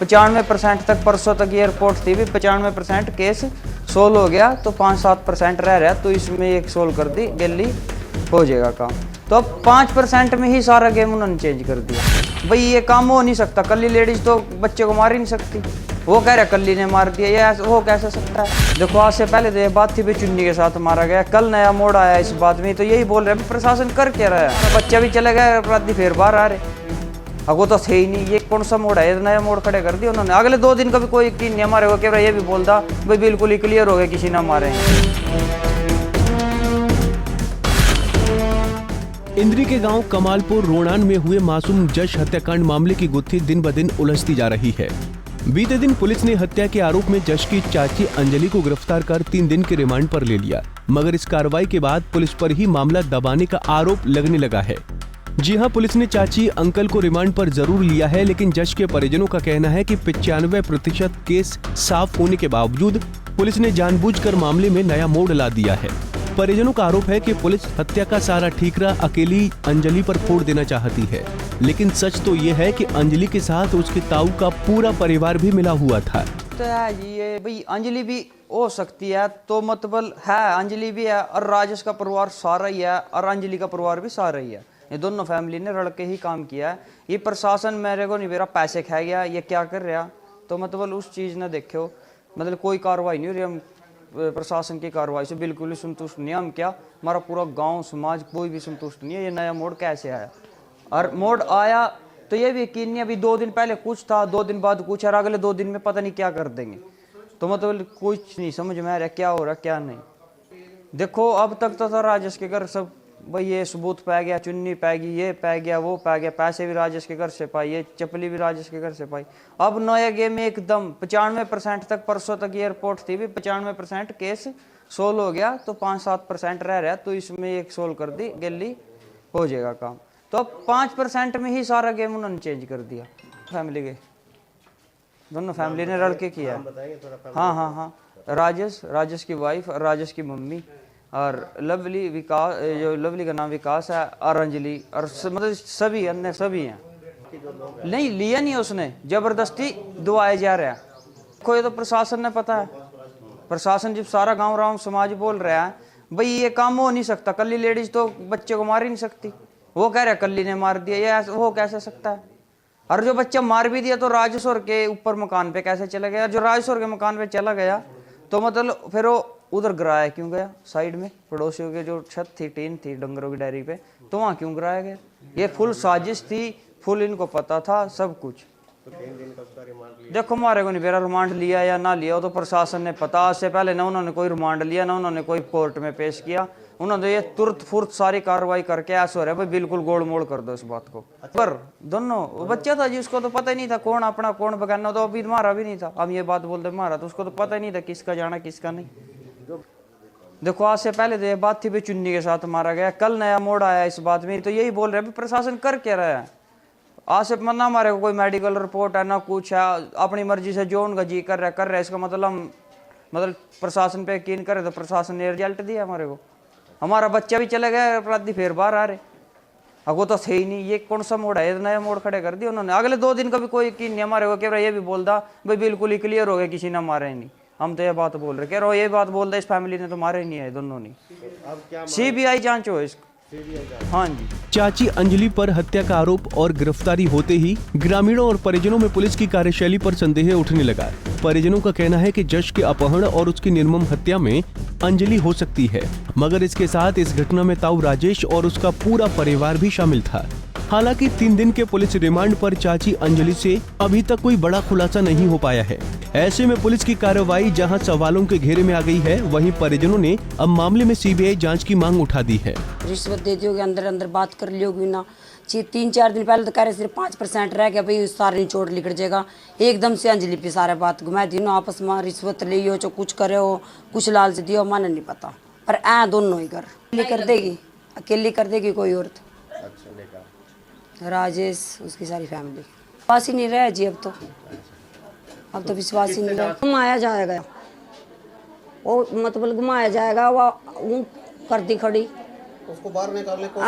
95% तक परसों तक ये रिपोर्ट थी भी 95% केस सोल्व हो गया, तो 5-7% रह रहा, तो इसमें एक सोल्व कर दी गली हो जाएगा काम। तो अब 5% में ही सारा गेम उन्होंने चेंज कर दिया। भाई ये काम हो नहीं सकता, कल्ली लेडीज तो बच्चे को मार ही नहीं सकती। वो कह रहा कल्ली ने मार दिया, ये हो कैसे सकता है। देखो आज से पहले तो ये बात थी भी चुन्नी के साथ मारा गया, कल नया मोड़ आया इस बात में, तो यही बोल रहे हैं प्रशासन कर क्या रहा है। बच्चा भी चले गया, अपराधी फिर बाहर आ रहे, अब वो तो थे ही नहीं। ये कौन सा मोड़ है, ये नया मोड़ खड़े कर दिया उन्होंने। अगले 2 दिन का भी कोई यकीन नहीं हमारे को, कह रहा ये भी बोलता भाई बिल्कुल ही क्लियर हो गया किसी ना मारे। इंद्री के गांव कमालपुर रोणान में हुए मासूम जश हत्याकांड मामले की गुत्थी दिन ब दिन उलझती जा रही है। बीते दिन पुलिस ने हत्या के आरोप में जश की चाची अंजलि को गिरफ्तार कर 3 दिन के रिमांड पर ले लिया, मगर इस कार्रवाई के बाद पुलिस पर ही मामला दबाने का आरोप लगने लगा है। जी हां, पुलिस ने चाची अंकल को रिमांड पर जरूर लिया है, लेकिन जश के परिजनों का कहना है कि 95% केस साफ होने के बावजूद पुलिस ने जानबूझकर मामले में नया मोड़ ला दिया है। परिजनों का आरोप है कि पुलिस हत्या का सारा ठीकरा अकेली अंजलि पर फोड़ देना चाहती है, लेकिन सच तो ये है कि अंजलि के साथ उसके ताऊ का पूरा परिवार भी मिला हुआ था। तो ये भाई अंजलि भी हो सकती है, तो मतलब है अंजलि भी है और राजेश का परिवार सारा ही है और अंजलि का परिवार भी सारा ही है। ये दोनों फैमिली ने रल के ही काम किया है। ये प्रशासन मेरे को नहीं, मेरा पैसे खा गया, ये क्या कर रहा, तो मतलब उस चीज़ ने देखो, मतलब कोई कार्रवाई नहीं हो रही। हम प्रशासन की कार्रवाई से बिल्कुल ही संतुष्ट नहीं। हम क्या, हमारा पूरा गांव समाज कोई भी संतुष्ट नहीं है। ये नया मोड़ कैसे आया, और मोड़ आया तो ये भी यकीन नहीं, अभी 2 दिन पहले कुछ था, 2 दिन बाद कुछ, और अगले 2 दिन में पता नहीं क्या कर देंगे। तो मतलब कुछ नहीं समझ में आ रहा क्या हो रहा क्या नहीं। देखो अब तक तो था राजेश के घर सब भाई, ये सबूत पै गया, चुन्नी पै गई, ये पै गया, वो पै गया, पैसे भी राजेश के घर से पाई, ये चपली भी राजेश के घर से पाई। अब नया गेम एकदम 95% तक परसों तक ये रिपोर्ट थी भी 95% केस सोल्व हो गया, तो 5-7% रह रहा, तो इसमें एक सोल्व कर दी गली हो जाएगा काम। तो अब 5% में ही सारा गेम उन्होंने चेंज कर दिया। फैमिली के दोनों फैमिली ने रल के किया। हाँ, राजेश की वाइफ, राजेश की मम्मी और लवली, विकास, जो लवली का नाम विकास है, और अंजलि, और मतलब सभी अन्य सभी हैं। नहीं लिया नहीं उसने, जबरदस्ती दुआए जा रहा है। कोई तो प्रशासन ने पता है, प्रशासन जब सारा गांव राम समाज बोल रहा है भाई ये काम हो नहीं सकता, कल्ली लेडीज तो बच्चे को मार ही नहीं सकती। वो कह रहा कल्ली ने मार दिया, ये हो कैसे सकता है। और जो बच्चा मार भी दिया तो राजेश्वर के ऊपर मकान पे कैसे चला गया, जो राजेश्वर के मकान पे चला गया तो मतलब फिर वो उधर गिराया क्यों गया, साइड में पड़ोसियों के जो छत थी, टीन थी डंगरों की डेयरी पे, तो वहाँ क्यों गिराया गया। ये फुल साजिश थी, फुल इनको पता था सब कुछ। देखो हमारे को नहीं मेरा रिमांड लिया या ना लिया, वो तो प्रशासन ने पता। आज से पहले ना उन्होंने कोई रिमांड लिया, ना उन्होंने कोई कोर्ट में पेश किया। उन्होंने ये तुरंत फुर्त सारी कार्रवाई करके ऐसा हो रहा है भाई बिल्कुल गोल मोड़ कर दो इस बात को। पर दोनों बच्चा था जी, उसको तो पता ही नहीं था कौन अपना कौन बगाना, तो अभी मारा भी नहीं था। हम ये बात बोलते मारा, तो उसको तो पता ही नहीं था किसका जाना किसका नहीं। देखो आज से पहले तो ये बात थी भी चुन्नी के साथ मारा गया, कल नया मोड़ आया इस बात में, तो यही बोल रहे हैं प्रशासन कर क्या रहा है। आज से ना हमारे को कोई मेडिकल रिपोर्ट है ना कुछ है, अपनी मर्जी से जो उनका जी कर रहा है। इसका मतलब प्रशासन पे यकीन करे तो प्रशासन ने रिजल्ट दिया हमारे को। हमारा बच्चा भी चले गया, अपराधी फिर बाहर आ रहे, अब वो तो थे ही नहीं। ये कौन सा मोड़ है, ये नया मोड़ खड़े कर दिया उन्होंने। अगले 2 दिन का भी कोई यकीन नहीं हमारे को, कह रहा ये भी बोलता भाई बिल्कुल ही क्लियर हो गया किसी ने मारे नहीं। हम तो ये बात बोल रहे, कह रहा ये बात बोल रहे इस फैमिली ने तो मारे नहीं है दोनों ने। सीबीआई जांच हो इसको। हाँ जी। चाची अंजलि पर हत्या का आरोप और गिरफ्तारी होते ही ग्रामीणों और परिजनों में पुलिस की कार्यशैली पर संदेह उठने लगा। परिजनों का कहना है कि जश के अपहरण और उसकी निर्मम हत्या में अंजलि हो सकती है, मगर इसके साथ इस घटना में ताऊ राजेश और उसका पूरा परिवार भी शामिल था। हालांकि 3 दिन के पुलिस रिमांड पर चाची अंजलि से अभी तक कोई बड़ा खुलासा नहीं हो पाया है। ऐसे में पुलिस की कार्रवाई जहां सवालों के घेरे में आ गई है, वहीं परिजनों ने अब मामले में सीबीआई जांच की मांग उठा दी है। रिश्वत दे दोगे, अंदर अंदर बात कर लियोगी ना। 3-4 दिन पहले तो कह रहे सिर्फ 5% रह गया भाई, सारे निचोड़ लिखट जाएगा। एकदम से अंजलि पे सारा बात घुमा दी ना, आपस में रिश्वत लियो जो कुछ करे हो, कुछ लाल से दियो, माने नहीं पता। पर दोनों ही कर देगी, अकेली कर देगी कोई औरत। राजेश उसकी सारी फैमिली विश्वास ही नहीं रहा जी। अब तो विश्वास ही नहीं रहा। घुमाया जाएगा, वो मतलब घुमाया जाएगा, वो कर दी खड़ी उसको बाहर निकालने की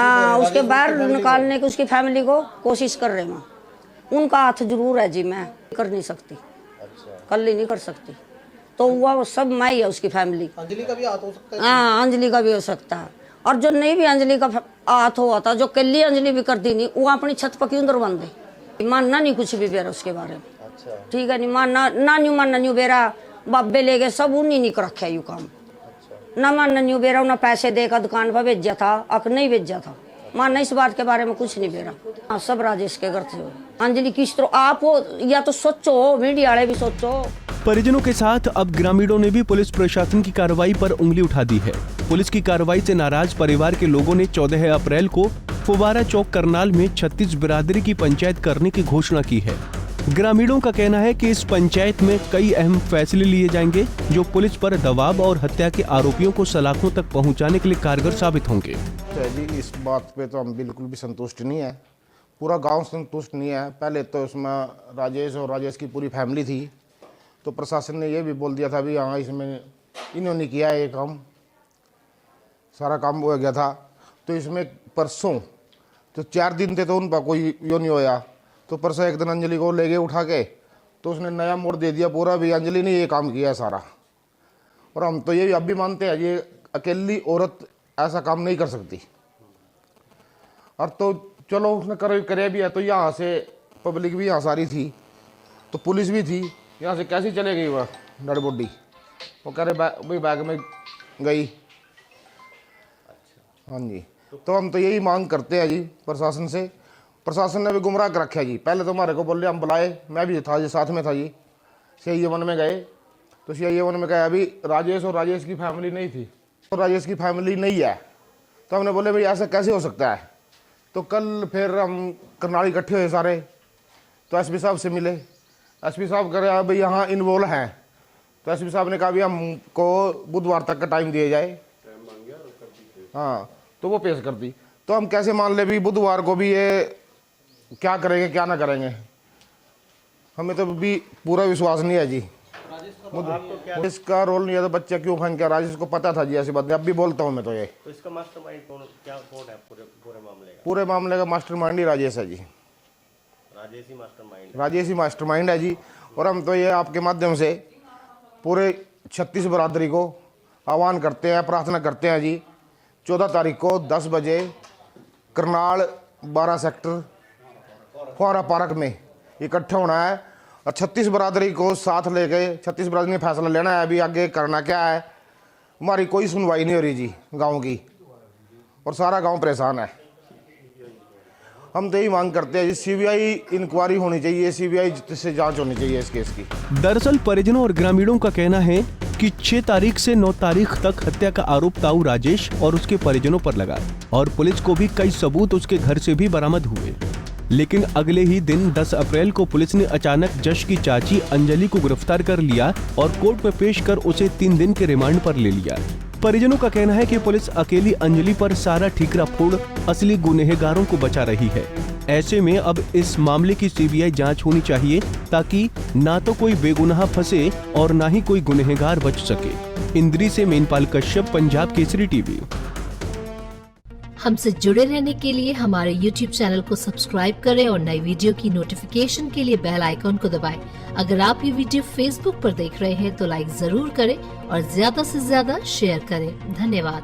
उसके बाहर निकालने की उसकी फैमिली को कोशिश कर रहे हैं। उनका हाथ जरूर है जी। मैं कर नहीं सकती, अच्छा, कल ही नहीं कर सकती। तो वो सब मैं ही है उसकी फैमिली। अंजलि का भी हाथ हो सकता है। हाँ, अंजलि का भी हो सकता है। और जो नहीं भी अंजलि का हाथ हुआ था, जो कल्ली अंजलि भी करती नहीं, वो अपनी छत पर क्यों दरबंद दे। मानना नहीं कुछ भी बेरा उसके बारे में। अच्छा, ठीक है, नहीं मानना ना, न्यू मानना न्यू बेरा बाबे ले गए सब उन्हीं नहीं कर रखा यू काम। ना मानना न्यू बेरा उन्हें पैसे देकर दुकान पर भेजा था, अक नहीं भेजा था। मानना इस बात के बारे में कुछ नहीं बेरा। हाँ, सब राजेश के घर से। अंजलि किस तरह आप हो, या तो सोचो, मीडिया वाले भी सोचो। परिजनों के साथ अब ग्रामीणों ने भी पुलिस प्रशासन की कार्रवाई पर उंगली उठा दी है। पुलिस की कार्रवाई से नाराज परिवार के लोगों ने 14 अप्रैल को फुवारा चौक करनाल में 36 बिरादरी की पंचायत करने की घोषणा की है। ग्रामीणों का कहना है कि इस पंचायत में कई अहम फैसले लिए जाएंगे जो पुलिस पर दबाव और हत्या के आरोपियों को सलाखों तक पहुंचाने के लिए कारगर साबित होंगे। जी, इस बात पे तो हम बिल्कुल भी संतुष्ट नहीं है, पूरा गांव संतुष्ट नहीं है। पहले तो उसमें राजेश और राजेश की पूरी फैमिली थी, तो प्रशासन ने ये भी बोल दिया था भी हाँ इसमें इन्होंने किया है, ये काम सारा काम हो गया था। तो इसमें परसों तो 4 दिन थे तो उन पर कोई यो नहीं होया। तो परसों एक दिन अंजलि को ले गए उठा के, तो उसने नया मोड़ दे दिया पूरा भी अंजलि ने ये काम किया सारा। और हम तो ये अब भी मानते हैं ये अकेली औरत ऐसा काम नहीं कर सकती। और तो चलो उसने करे भी है, तो यहाँ से पब्लिक भी यहाँ सारी थी, तो पुलिस भी थी, यहाँ से कैसी चले गई वह डेड बॉडी। वो कह रहे भाई बैग में गई। हाँ जी, तो हम तो यही मांग करते हैं जी प्रशासन से। प्रशासन ने भी गुमराह कर रखा है जी। पहले तो हमारे को बोल रहे हम बुलाए, मैं भी था जी, साथ में था जी। CI-1 में गए तो CI-1 में कहा अभी राजेश और राजेश की फैमिली नहीं थी, तो राजेश की फैमिली नहीं है। तो हमने बोले भाई ऐसा कैसे हो सकता है। तो कल फिर हम करनाल इकट्ठे हुए सारे, तो SP साहब से मिले। SP साहब कह रहे भाई यहाँ इन्वॉल्व हैं। तो SP साहब ने कहा भी हमको बुधवार तक का टाइम दिया जाए। हाँ, तो वो पेश कर दी। तो हम कैसे मान ले भी बुधवार को भी ये क्या करेंगे क्या ना करेंगे, हमें तो भी पूरा विश्वास नहीं है जी। इसका रोल नहीं है तो बच्चा क्यों फाइन किया, राजेश को पता था जी ऐसी बात नहीं। अब भी बोलता हूँ मैं तो ये। तो इसका मास्टरमाइंड कौन है पूरे मामले का? पूरे मामले का मास्टरमाइंड ही राजेश है जी। राजेश ही मास्टरमाइंड है जी। और हम तो ये आपके माध्यम से पूरे 36 बरादरी को आह्वान करते हैं, प्रार्थना करते हैं जी, 14 तारीख को 10 बजे करनाल 12 सेक्टर फुवारा पार्क में इकट्ठा होना है। और 36 बरादरी को साथ लेके 36 बरादरी ने फैसला लेना है अभी आगे करना क्या है। हमारी कोई सुनवाई नहीं हो रही जी गांव की, और सारा गांव परेशान है। हम तो यही मांग करते हैं जी CBI इंक्वायरी होनी चाहिए, CBI से जांच होनी चाहिए इस केस की। दरअसल परिजनों और ग्रामीणों का कहना है कि 6 तारीख से 9 तारीख तक हत्या का आरोप ताऊ राजेश और उसके परिजनों पर लगा और पुलिस को भी कई सबूत उसके घर से भी बरामद हुए। लेकिन अगले ही दिन 10 अप्रैल को पुलिस ने अचानक जश की चाची अंजलि को गिरफ्तार कर लिया और कोर्ट में पेश कर उसे 3 दिन के रिमांड पर ले लिया। परिजनों का कहना है कि पुलिस अकेली अंजलि पर सारा ठीकरा फोड़ असली गुनहगारों को बचा रही है। ऐसे में अब इस मामले की CBI जांच होनी चाहिए ताकि ना तो कोई बेगुनाह फंसे और ना ही कोई गुनहगार बच सके। इंद्री से मेनपाल कश्यप, पंजाब केसरी TV। हमसे जुड़े रहने के लिए हमारे YouTube चैनल को सब्सक्राइब करें और नई वीडियो की नोटिफिकेशन के लिए बेल आइकॉन को दबाएं। अगर आप ये वीडियो Facebook पर देख रहे हैं तो लाइक जरूर करें और ज्यादा से ज्यादा शेयर करें। धन्यवाद।